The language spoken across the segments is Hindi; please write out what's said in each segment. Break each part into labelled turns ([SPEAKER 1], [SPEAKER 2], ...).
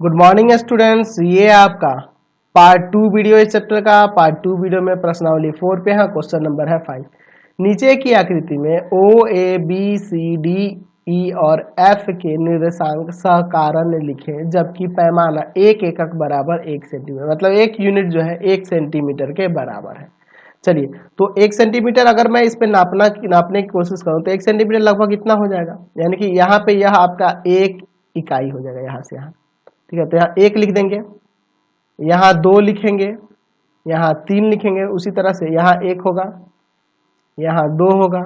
[SPEAKER 1] गुड मॉर्निंग स्टूडेंट्स, ये आपका पार्ट 2 वीडियो इस चैप्टर का। पार्ट 2 वीडियो में प्रश्नावली 4 पे है, क्वेश्चन नंबर है 5। नीचे की आकृति में ओ A B C D E और एफ के निर्देशांक सहकारण लिखें जबकि पैमाना एक एकक बराबर 1 सेंटीमीटर, मतलब एक यूनिट जो है 1 सेंटीमीटर के बराबर है। चलिए, तो 1 सेंटीमीटर अगर मैं इस पे नापने की कोशिश करूं तो 1 सेंटीमीटर लगभग इतना हो जाएगा, यानी कि यहाँ पे यह आपका एक इकाई हो जाएगा यहाँ से यहाँ। ठीक है, तो यहाँ 1 लिख देंगे, यहाँ 2 लिखेंगे, यहाँ 3 लिखेंगे। उसी तरह से यहाँ 1 होगा, यहाँ 2 होगा,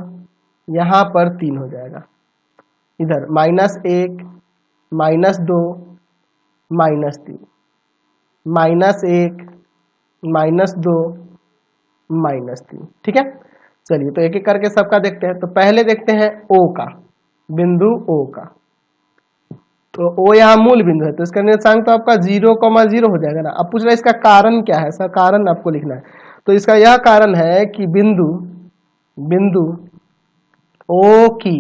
[SPEAKER 1] यहाँ पर 3 हो जाएगा। इधर -1 -2 -3 -1 -2 -3। ठीक है, चलिए तो एक एक करके सबका देखते हैं। तो पहले देखते हैं ओ का, बिंदु ओ का। तो ओ यहाँ मूल बिंदु है, तो इसका निर्देशांक तो आपका 0,0 हो जाएगा ना। अब पूछ रहा है इसका कारण क्या है, इसका कारण आपको लिखना है। तो इसका यह कारण है कि बिंदु ओ की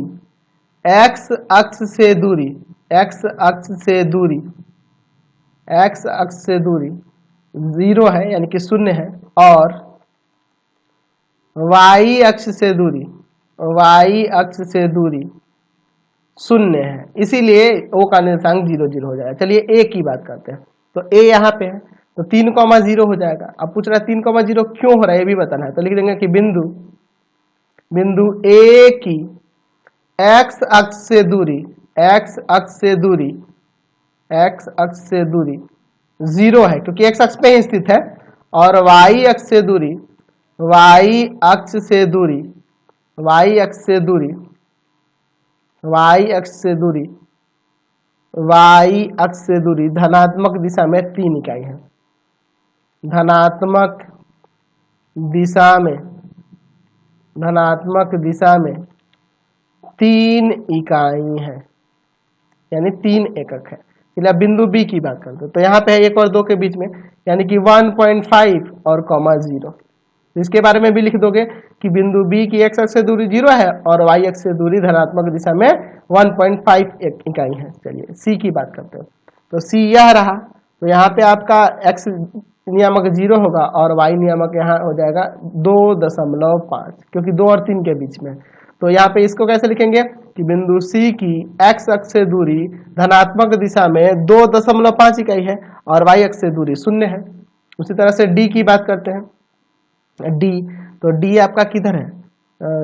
[SPEAKER 1] x अक्ष से दूरी, x अक्ष से दूरी 0 है, यानी कि 0 है, और y अक्ष से दूरी 0 है, इसीलिए ओ का निर्देशांक 0 0 हो जाएगा। चलिए ए की बात करते हैं। तो ए यहाँ पे है, तो 3,0 हो जाएगा। अब पूछ रहा है 3,0 क्यों हो रहा है, ये भी बताना है। तो लिख देंगे कि बिंदु ए की x अक्ष से दूरी 0 है, क्योंकि x अक्ष पे ही स्थित है, और y अक्ष से दूरी धनात्मक दिशा में 3 इकाई है। धनात्मक दिशा में 3 इकाई है, यानी 3 एकक है। चलिए अब बिंदु बी की बात करते हैं। तो यहाँ पे है 1 और 2 के बीच में, यानी कि 1.5 और 0। इसके बारे में भी लिख दोगे कि बिंदु बी की x अक्ष से दूरी 0 है और y अक्ष से दूरी धनात्मक दिशा में 1.5 इकाई है। चलिए सी की बात करते हैं। तो सी यह रहा, तो यहाँ पे आपका x नियामक 0 होगा और y नियामक यहाँ हो जाएगा 2.5, क्योंकि 2 और 3 के बीच में। तो यहाँ पे इसको कैसे लिखेंगे कि बिंदु सी की x अक्ष से दूरी धनात्मक दिशा में 2.5 इकाई है और y अक्ष से दूरी 0 है। उसी तरह से डी की बात करते हैं। डी, तो डी आपका किधर है,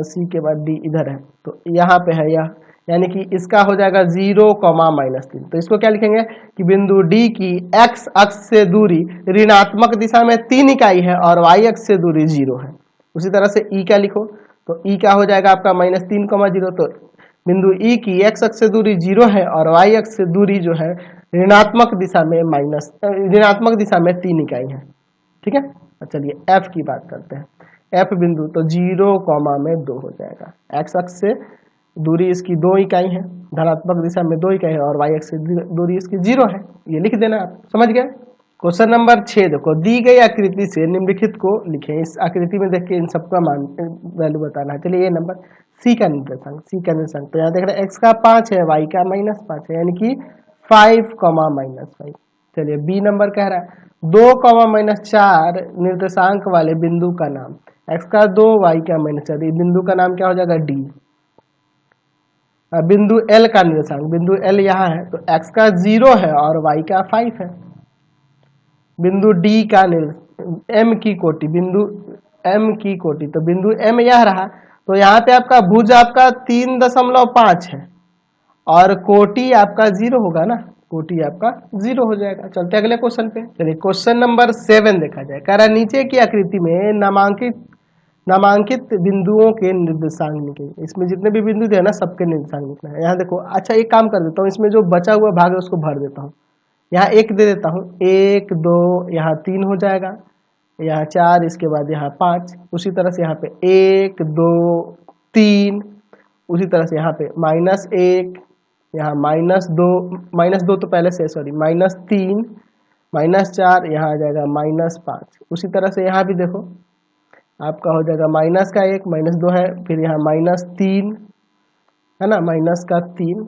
[SPEAKER 1] सी के बाद डी इधर है, तो यहाँ पे है यह, यानी कि इसका हो जाएगा 0,-3। तो इसको क्या लिखेंगे कि बिंदु डी की x अक्ष से दूरी ऋणात्मक दिशा में 3 इकाई है और y अक्ष से दूरी 0 है। उसी तरह से ई का लिखो, तो ई का हो जाएगा आपका -3,0। तो बिंदु ई की x अक्ष से दूरी 0 है और y अक्ष से दूरी जो है ऋणात्मक दिशा में 3 इकाई है। ठीक है, चलिए एफ की बात करते हैं। एफ बिंदु, तो 0,2 हो जाएगा। एक्स अक्ष से दूरी इसकी 2 इकाई है, धनात्मक दिशा में 2 इकाई है, और वाई अक्ष से दूरी इसकी 0 है। ये लिख देना, आप समझ गए। क्वेश्चन नंबर 6 देखो, दी गई आकृति से निम्नलिखित को लिखें। इस आकृति में देख के इन सबका मान वैल्यू बताना है। चलिए ये नंबर सी का निर्देशांक, तो यहाँ देख रहे हैं एक्स का 5 है, वाई का -5 है, यानी कि 5, -5। चलिए बी नंबर कह रहा है 2, -4 निर्देशांक वाले बिंदु का नाम। x का 2, y का -4, बिंदु का नाम क्या हो जाएगा, डी। बिंदु L का निर्देशांक, बिंदु L यहाँ है, तो x का 0 है और y का 5 है। बिंदु D का M की कोटि, तो बिंदु M यह रहा, तो यहाँ पे आपका भुज आपका 3.5 है और कोटि आपका 0 होगा ना, कोटि आपका 0 हो जाएगा। चलते अगले क्वेश्चन पे। चलिए क्वेश्चन नंबर 7 देखा जाए। कह रहा नीचे की आकृति में नामांकित बिंदुओं के निर्देशांक लिखें। इसमें जितने भी बिंदु थे ना, सबके निर्देशांक लिखना है। यहाँ देखो, अच्छा एक काम कर देता हूँ, इसमें जो बचा हुआ भाग है उसको भर देता हूँ। यहाँ 1 दे देता हूँ, 1 2, यहाँ 3 हो जाएगा, यहाँ 4, इसके बाद यहाँ 5। उसी तरह से यहाँ पे 1 2 3, उसी तरह से यहाँ पे -1, यहाँ -2 तो पहले से, सॉरी, -3 -4, यहाँ आ जाएगा -5। उसी तरह से यहाँ भी देखो, आपका हो जाएगा -1 -2 है, फिर यहाँ -3 है ना, -3,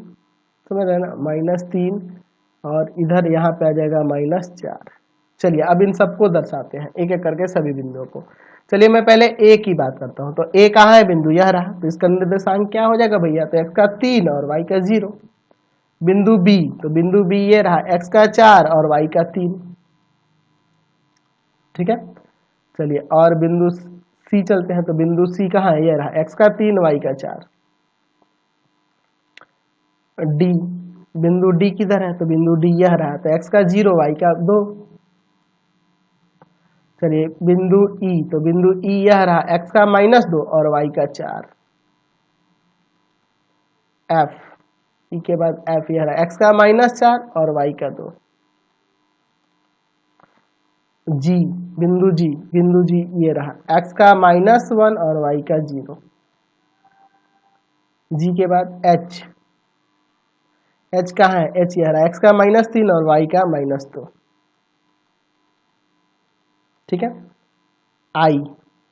[SPEAKER 1] समझ रहे हैं ना, -3 और इधर यहाँ पे आ जाएगा -4। चलिए अब इन सबको दर्शाते हैं एक एक करके सभी बिंदुओं को। चलिए मैं पहले ए की बात करता हूँ। तो ए कहाँ है बिंदु, यह रहा, तो इसका निर्देशांक क्या हो जाएगा भैया, तो x का 3 और y का 0। बिंदु बी, तो बिंदु बी ये रहा, x का 4 और y का 3। ठीक है, चलिए और बिंदु सी चलते हैं। तो बिंदु सी कहाँ है, ये रहा, x का 3 y का 4। डी, बिंदु डी किधर है, तो बिंदु डी यह रहा, तो x का 0 y का 2। चलिए बिंदु ई, तो बिंदु ई यह रहा, x का -2 और y का 4। एफ, ई के बाद एफ यह रहा, x का -4 और y का 2। जी, बिंदु जी ये रहा, x का -1 और y का 0। जी के बाद एच, एच कहाँ है, एच यह रहा, x का -3 और y का -2। ठीक है, आई,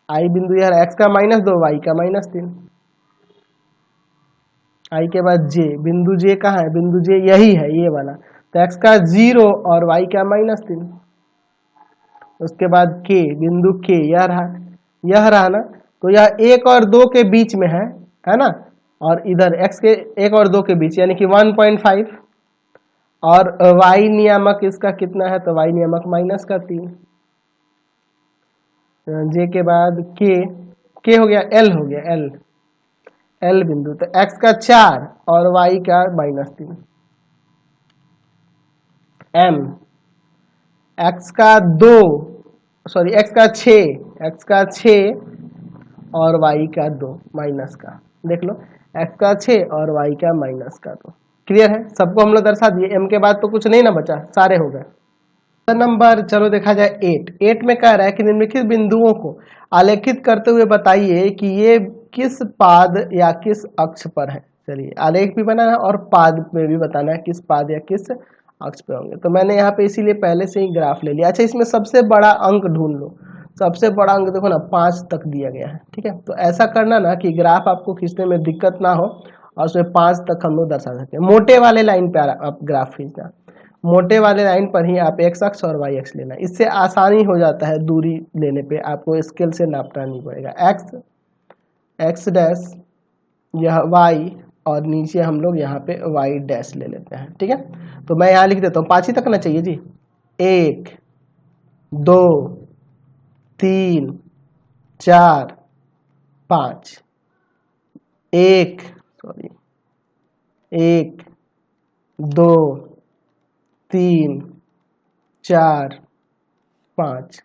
[SPEAKER 1] आई बिंदु यह रहा, x का -2 y का -3। आई के बाद जे, बिंदु जे कहाँ है, बिंदु जे यही है, ये वाला, तो x का 0 और y का -3। उसके बाद के, बिंदु के यह रहा ना, तो यह 1 और 2 के बीच में है ना, और इधर x के 1 और 2 के बीच यानी कि 1.5, और y नियामक इसका कितना है, तो y नियामक -3। जे के बाद के हो गया, एल हो गया, एल, एल बिंदु, तो x का 4 और y का -3। एम, x का 2, सॉरी x का 6 और y का 2 माइनस का, देख लो x का 6 और y का -2। क्लियर है, सबको हम लोग दर्शा दिए। m के बाद तो कुछ नहीं ना बचा, सारे हो गए। नंबर चलो देखा जाए 8 में कह रहा है कि निम्नलिखित बिंदुओं को आलेखित करते हुए बताइए कि ये किस पाद या किस अक्ष पर है। चलिए आलेख भी बनाना है और पाद में भी बताना है किस पाद या किस अक्ष पे होंगे। तो मैंने यहाँ पे इसीलिए पहले से ही ग्राफ ले लिया। अच्छा, इसमें सबसे बड़ा अंक ढूंढ लो। सबसे बड़ा अंक देखो ना, 5 तक दिया गया है। ठीक है, तो ऐसा करना ना कि ग्राफ आपको खींचने में दिक्कत ना हो और उसमें 5 तक हम लोग दर्शा सकते हैं। मोटे वाले लाइन पे आप ग्राफ खींचना, मोटे वाले लाइन पर ही आप x अक्ष और y अक्ष लेना, इससे आसानी हो जाता है। दूरी लेने पे आपको स्केल से नापना नहीं पड़ेगा। x डैश, यह y, और नीचे हम लोग यहाँ पे y डैश ले लेते हैं। ठीक है, तो मैं यहाँ लिख देता हूँ, 5 ही तक ना चाहिए जी। 1 2 3 4 5, 1 2 3 4 5,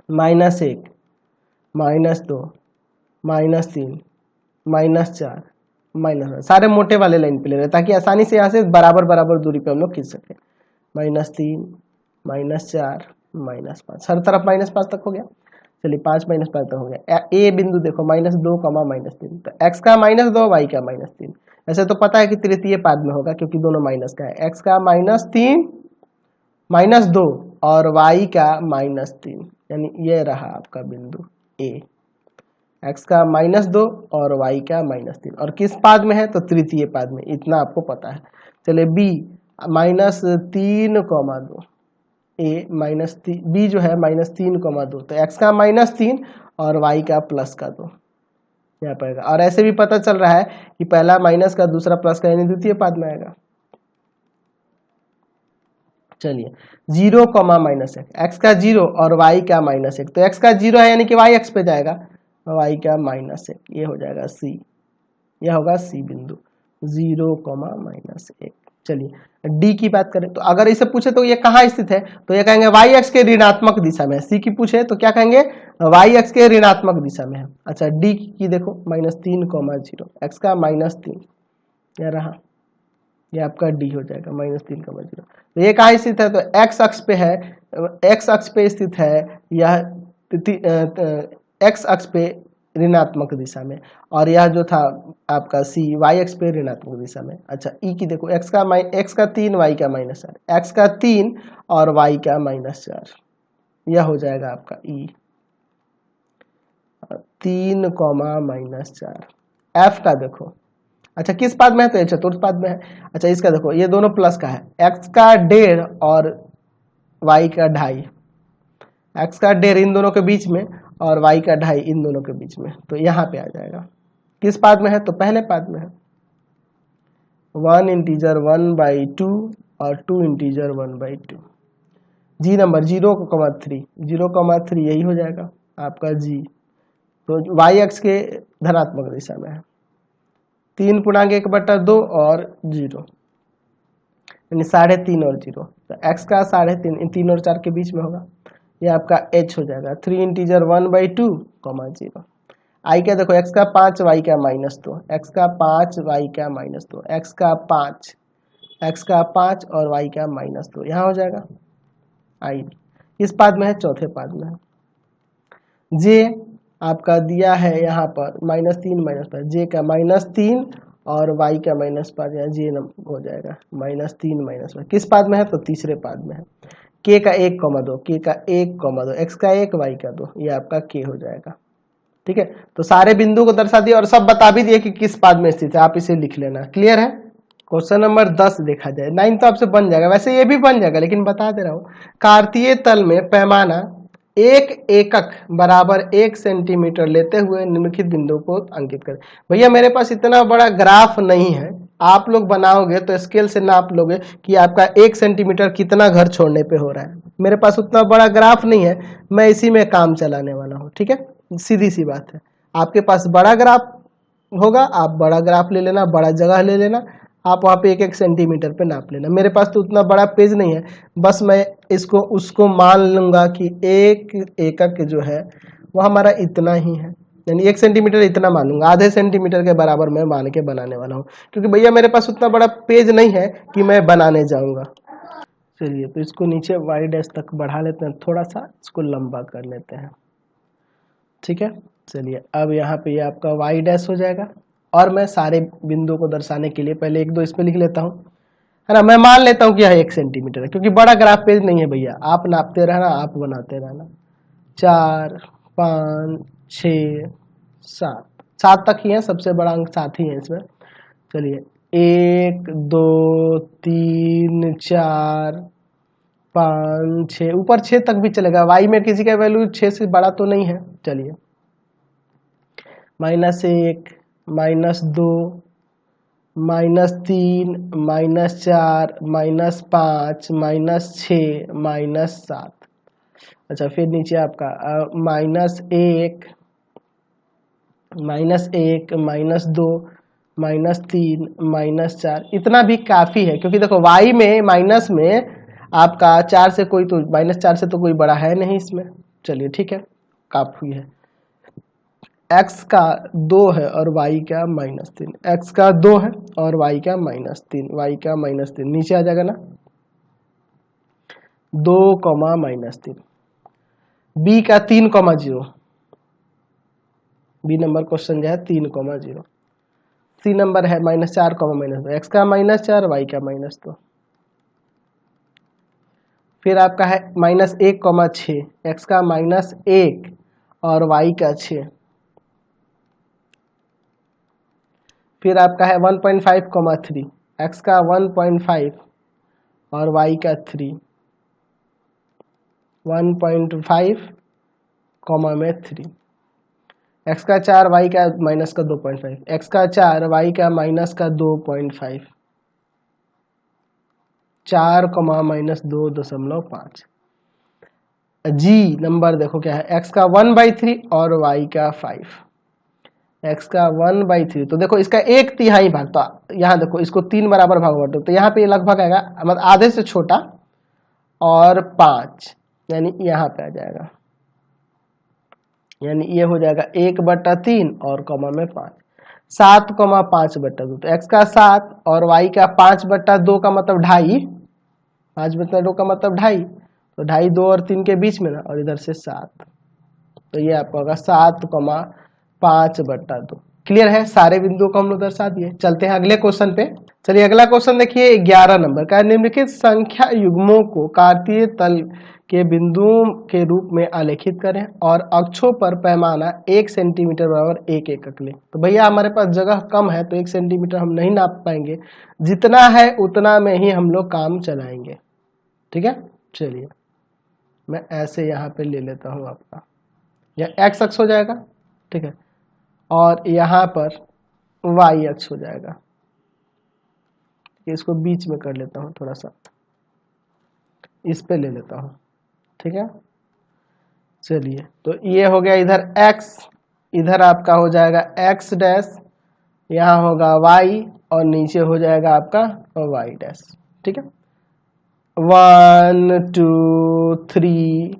[SPEAKER 1] -1 -2 -3 -4 -5, सारे मोटे वाले लाइन पे ले रहे हैं ताकि आसानी से यहाँ से बराबर बराबर दूरी पे हम लोग खींच सकें। -3 -4 -5, हर तरफ -5 तक हो गया। चलिए 5 -5 तक हो गया। ए बिंदु देखो, -2, -3, तो x का -2 y का -3। ऐसे तो पता है कि तृतीय पाद में होगा क्योंकि दोनों माइनस का है। x का -3 -2 और y का -3, यानी ये रहा आपका बिंदु ए। x का -2 और y का -3, और किस पाद में है, तो तृतीय पाद में, इतना आपको पता है। चलिए b, -3, ए बी जो है -3, तो x का -3 और y का +2 यहाँ पड़ेगा। और ऐसे भी पता चल रहा है कि पहला माइनस का दूसरा प्लस का, यानी द्वितीय पाद में आएगा। चलिए 0, -1, x का 0 और y का -1, तो x का 0 है यानी कि y अक्ष पे जाएगा, y का -1, ये हो जाएगा c, यह होगा c बिंदु, 0, -1। चलिए d की बात करें तो अगर इसे पूछे तो ये कहाँ स्थित है, तो ये कहेंगे y अक्ष के ऋणात्मक दिशा में है। c की पूछे तो क्या कहेंगे, y अक्ष के ऋणात्मक दिशा में है। अच्छा, d की देखो, -3, 0, x का -3, यह रहा, ये आपका d हो जाएगा, -3, 0। तो ये कहाँ स्थित है, तो x अक्ष पे है, x अक्ष पे स्थित है यह, x अक्ष पे ऋणात्मक दिशा में, और यह जो था आपका c y अक्ष पे ऋणात्मक दिशा में। अच्छा, e की देखो, x का 3 y का -4, x का 3 और y का -4, यह हो जाएगा आपका e, 3, -4। f का देखो, अच्छा किस पाद में है, तो ये चतुर्थ पाद में है। अच्छा इसका देखो ये दोनों प्लस का है, x का 1.5 और y का 2.5, x का 1.5 इन दोनों के बीच में और y का 2.5 इन दोनों के बीच में, तो यहाँ पे आ जाएगा। किस पाद में है, तो पहले पाद में है। 1 इंटीजर 1/2 और 2 इंटीजर 1/2। जी नंबर 0,3, 0,3 यही हो जाएगा आपका जी। तो y अक्ष के धनात्मक दिशा में है। 3.1/2 और 0 यानी 3.5 और 0, तो x का 3.5 इन 3 और 4 के बीच में होगा, ये आपका h हो जाएगा। 3 इंटीजर 1/2, 0। आई क्या देखो, x का 5 y का -2, x का 5 y का -2, x का 5, x का 5 और y का -2, यहाँ हो जाएगा आई। इस पाद में है, चौथे पाद में है। जे आपका दिया है यहाँ पर -3 -5, जे का -3 और y का -5, यहाँ जे हो जाएगा -3 -5। किस पाद में है, तो तीसरे पाद में है। k का 1,2, k का 1,2, x का 1 y का 2, ये आपका k हो जाएगा। ठीक है, तो सारे बिंदु को दर्शा दिए और सब बता भी दिए कि किस पाद में स्थित है, आप इसे लिख लेना। क्लियर है। क्वेश्चन नंबर 10 देखा जाए, 9 तो आपसे बन जाएगा, वैसे ये भी बन जाएगा लेकिन बता दे रहा हूँ। कार्तीय तल में पैमाना 1 एकक बराबर 1 सेंटीमीटर लेते हुए निम्नलिखित बिंदु को अंकित करें। भैया मेरे पास इतना बड़ा ग्राफ नहीं है, आप लोग बनाओगे तो स्केल से नाप लोगे कि आपका 1 सेंटीमीटर कितना घर छोड़ने पे हो रहा है। मेरे पास उतना बड़ा ग्राफ नहीं है, मैं इसी में काम चलाने वाला हूँ। ठीक है, सीधी सी बात है। आपके पास बड़ा ग्राफ होगा, आप बड़ा ग्राफ ले लेना, बड़ा जगह ले लेना, आप वहाँ पे 1-1 सेंटीमीटर पे नाप लेना। मेरे पास तो उतना बड़ा पेज नहीं है, बस मैं इसको उसको मान लूंगा कि 1 एकक जो है वो हमारा इतना ही है, यानी 1 सेंटीमीटर इतना मान लूंगा, आधे सेंटीमीटर के बराबर मैं मान के बनाने वाला हूँ, क्योंकि भैया मेरे पास उतना बड़ा पेज नहीं है कि मैं बनाने जाऊंगा। चलिए तो इसको नीचे y डैश तक बढ़ा लेते हैं, थोड़ा सा इसको लंबा कर लेते हैं। ठीक है, चलिए अब यहाँ पे ये आपका y डैश हो जाएगा, और मैं सारे बिंदुओं को दर्शाने के लिए पहले 1-2 इस पे लिख लेता हूँ, है ना। मैं मान लेता हूँ कि यह 1 सेंटीमीटर है, क्योंकि बड़ा ग्राफ पेज नहीं है भैया, आप नापते रहना, आप बनाते रहना। 4 5 6 7, 7 तक ही है, सबसे बड़ा अंक 7 ही है इसमें। चलिए 1 2 3 4 5 6, ऊपर 6 तक भी चलेगा। y में किसी का वैल्यू 6 से बड़ा तो नहीं है। चलिए -1 -2 -3 -4 -5 -6 -7। अच्छा फिर नीचे आपका -1 -1 -2 -3 -4, इतना भी काफ़ी है, क्योंकि देखो y में माइनस में आपका 4 से कोई तो -4 से तो कोई बड़ा है नहीं इसमें। चलिए ठीक है, काफ़ी है। x का 2 है और y का -3, x का 2 है और y का -3, y का -3 नीचे आ जाएगा ना, 2, -3। b का 3,0, बी नंबर क्वेश्चन जो है 3,0। सी नंबर है -4, -2, x का -4 y का -2। फिर आपका है -1,6, x का -1 और y का 6। फिर आपका है 1.5,3, x का 1.5 और y का 3, 1.5 में 3, x का 4 y का -2.5, x का 4 y का -2.5, 4, -2.5। जी नंबर देखो क्या है, x का 1/3 और y का 5, x का 1/3, तो देखो इसका 1/3 भाग, तो यहाँ देखो इसको 3 बराबर भाग बांटो, तो यहाँ पे ये लगभग आएगा, मतलब आधे से छोटा और 5, यानी यहाँ पे आ जाएगा, यानी ये हो जाएगा 1/3 और कॉमा में 5, 7,5/2, तो x का 7 और y का 5/2 का मतलब 2.5, 5/2 का मतलब 2.5, तो 2.5 2 और 3 के बीच में ना, और इधर से 7, तो ये आपका होगा 7,5/2। क्लियर है, सारे बिंदुओं को हम लोग दर्शा दिए। चलते हैं अगले क्वेश्चन पे। चलिए अगला क्वेश्चन देखिए 11 नंबर का। निम्नलिखित संख्या युग्मों को कार्तीय तल के बिंदुओं के रूप में आलेखित करें और अक्षों पर पैमाना 1 सेंटीमीटर बराबर 1 एकक लें। तो भैया हमारे पास जगह कम है तो 1 सेंटीमीटर हम नहीं नाप पाएंगे, जितना है उतना में ही हम लोग काम चलाएंगे। ठीक है, चलिए मैं ऐसे यहाँ पे ले लेता हूँ आपका, यह एक्स अक्ष हो जाएगा। ठीक है, और यहाँ पर वाई अक्ष हो जाएगा। इसको बीच में कर लेता हूँ, थोड़ा सा इस पे ले लेता हूँ। ठीक है, चलिए तो ये हो गया इधर x, इधर आपका हो जाएगा x डैश, यहाँ होगा y और नीचे हो जाएगा आपका y डैश। ठीक है, 1 2 3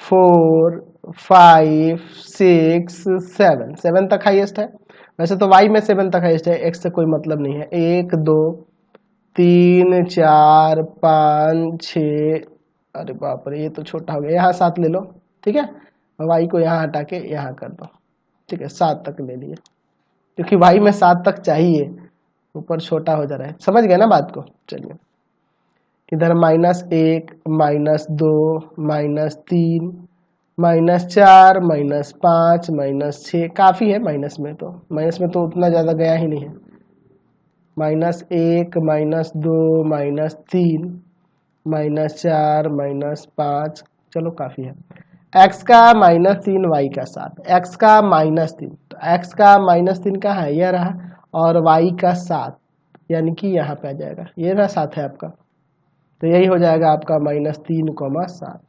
[SPEAKER 1] 4 5 6 7, 7 तक हाईएस्ट है। वैसे तो y में 7 तक हाईएस्ट है, x से कोई मतलब नहीं है। 1 2 3 4 5 6, अरे बाप रे ये तो छोटा हो गया, यहाँ 7 ले लो। ठीक है, y को यहाँ हटा के यहाँ कर दो। ठीक है, 7 तक ले लिए, क्योंकि y में 7 तक चाहिए, ऊपर छोटा हो जा रहा है। समझ गए ना बात को। चलिए इधर -1 -2 -3 -4 -5 -6, काफ़ी है माइनस में तो उतना ज़्यादा गया ही नहीं है। -1 -2 -3 -4 -5, चलो काफ़ी है। x का -3 y का 7, x का -3, तो x का -3 कहाँ है, यह रहा, और y का 7 यानी कि यहाँ पे आ जाएगा, ये रहा 7 है आपका, तो यही हो जाएगा आपका -3, 7।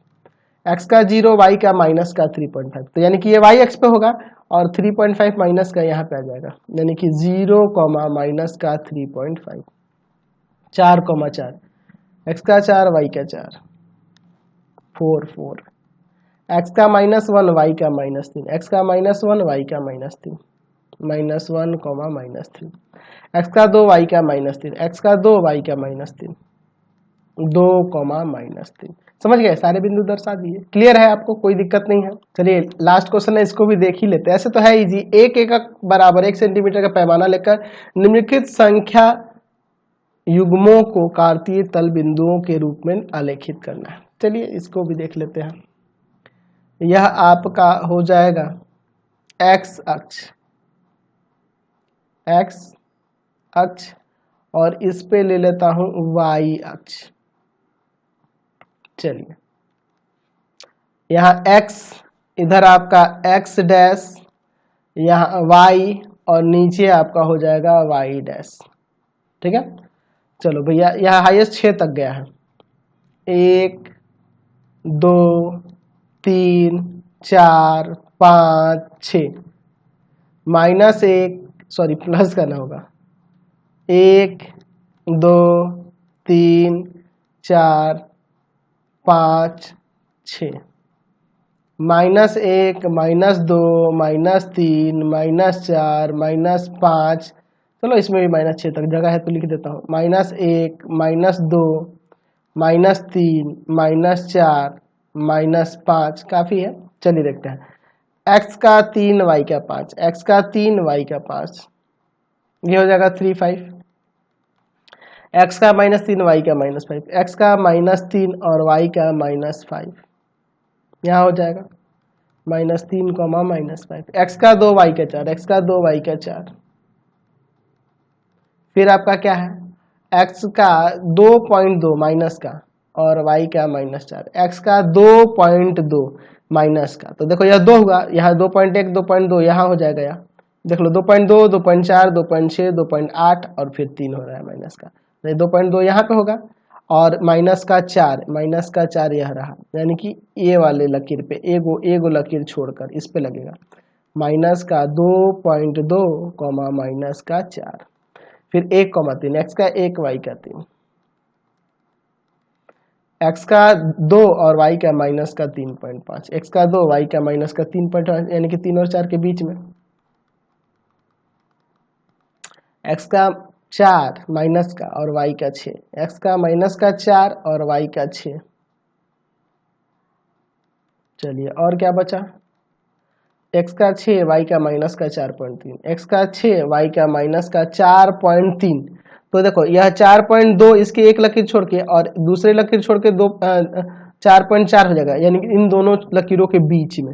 [SPEAKER 1] x का 0, y का माइनस का 3.5, तो यानी कि ये y अक्ष पे होगा और 3.5 माइनस का यहाँ पे आ जाएगा, यानी कि 0, माइनस का 3.5, 4, x का 4 y का 4, 4, x का -1 y का -3, x का -1 y का -3, -1, -3, x का 2 y का -3, x का 2 y का -3, 2, -3। समझ गए, सारे बिंदु दर्शा दिए। क्लियर है आपको, कोई दिक्कत नहीं है। चलिए लास्ट क्वेश्चन है, इसको भी देख ही लेते हैं। ऐसे तो है इजी, 1 एकक बराबर 1 सेंटीमीटर का पैमाना लेकर निम्नलिखित संख्या युग्मों को कार्तीय तल बिंदुओं के रूप में आलेखित करना है। चलिए इसको भी देख लेते हैं। यह आपका हो जाएगा x अक्ष, और इस पे ले लेता हूं y अक्ष। चलिए यहाँ x, इधर आपका x डैश, यहाँ y, और नीचे आपका हो जाएगा y डैश। ठीक है, चलो भैया यहाँ हाईएस्ट 6 तक गया है, 1 2 3 4 5 6, -1, सॉरी प्लस करना होगा, 1 2 3 4 5 6, -1 -2 -3 -4 -5, चलो इसमें भी -6 तक जगह है तो लिख देता हूँ, -1 -2 -3 -4 -5, काफ़ी है। चलिए देखते हैं, x का 3 y का 5, x का 3 y का 5, ये हो जाएगा 3 5, x का -3 y का -5, x का -3 और y का -5, यहाँ हो जाएगा -3, -5, x का 2 y का 4, x का 2 y का 4, फिर आपका क्या है, x का 2.2 माइनस का और y का -4, x का 2.2 माइनस का, तो देखो यह 2 हुआ, यहाँ 2.1 2.2 यहाँ हो जाएगा, यहाँ देख लो 2.2 2.4 2.6 2.8 और फिर 3 हो रहा है माइनस का, तो 2.2 यहाँ पे होगा, और माइनस का 4 यह रहा, यानी कि ये वाले लकीर पे एगो लकीर छोड़कर इस पे लगेगा, माइनस का 2.2 माइनस का 4, फिर 1,3, x का 1 y का 3, x का 2 और y का माइनस का 3.5, x का 2 y का माइनस का 3.5, यानी कि 3 और 4 के बीच में, x का 4 माइनस का और y का 6, x का माइनस का 4 और y का 6। चलिए और क्या बचा, x का 6 y का माइनस का 4.3, x का 6 y का माइनस का 4.3, तो देखो यह 4.2 इसके एक लकीर छोड़ के और दूसरे लकीर छोड़ के 4.4 हो जाएगा, यानी कि इन दोनों लकीरों के बीच में,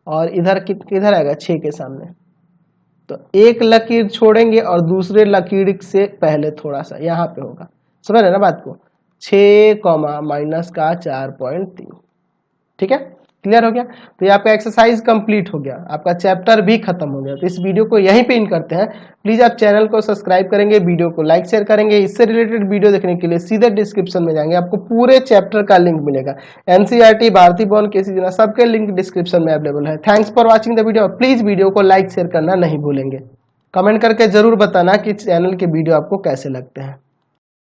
[SPEAKER 1] और इधर किधर आएगा 6 के सामने। तो एक लकीर छोड़ेंगे और दूसरे लकीर से पहले थोड़ा सा यहाँ पे होगा, समझ रहे ना बात को, 6 माइनस का 4.3। ठीक है, क्लियर हो गया। तो ये आपका एक्सरसाइज कंप्लीट हो गया, आपका चैप्टर भी खत्म हो गया। तो इस वीडियो को यहीं पे इन करते हैं। प्लीज आप चैनल को सब्सक्राइब करेंगे, वीडियो को लाइक शेयर करेंगे। इससे रिलेटेड वीडियो देखने के लिए सीधे डिस्क्रिप्शन में जाएंगे, आपको पूरे चैप्टर का लिंक मिलेगा। एनसीईआरटी, भारतीय भवन, केसी जना, सबके लिंक डिस्क्रिप्शन में अवेलेबल है। Thanks for watching the video. Please video को लाइक शेयर करना नहीं भूलेंगे। कमेंट करके जरूर बताना कि चैनल के वीडियो आपको कैसे लगते हैं।